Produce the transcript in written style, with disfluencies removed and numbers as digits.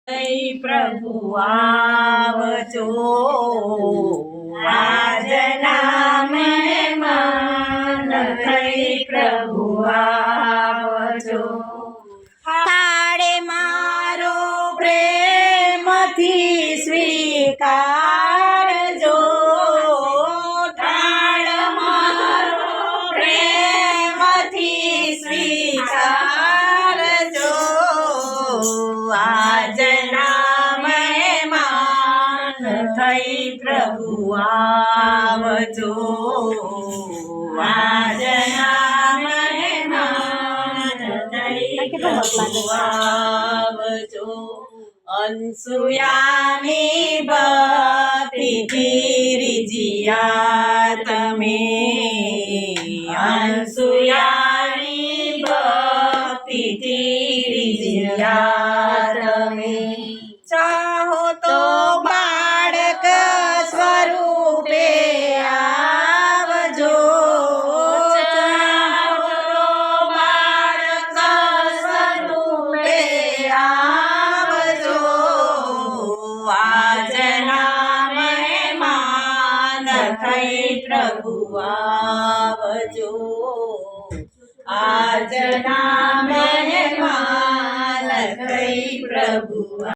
પ્રભુ આવજો આજના મહેમાન થઈ પ્રભુ આવજો થાળે મારો પ્રેમથી સ્વીકારજો થાળ મારો પ્રેમથી સ્વીકારજો આજના મહેમાન થઈ પ્રભુ આવજો આજના મહેમાન થઈ પ્રભુ આવજો અનસુયાની ભક્તિથી રીઝ્યા તમે અનસુયાની ભક્તિથી રીઝ્યા તમે ચાહો તો બાળક સ્વરૂપે આવજો ચાહો તો બાળક સ્વરૂપે આવજો આજના મહેમાન થઈ પ્રભુ આવજો આજના મહેમાન થઈ પ્રભુ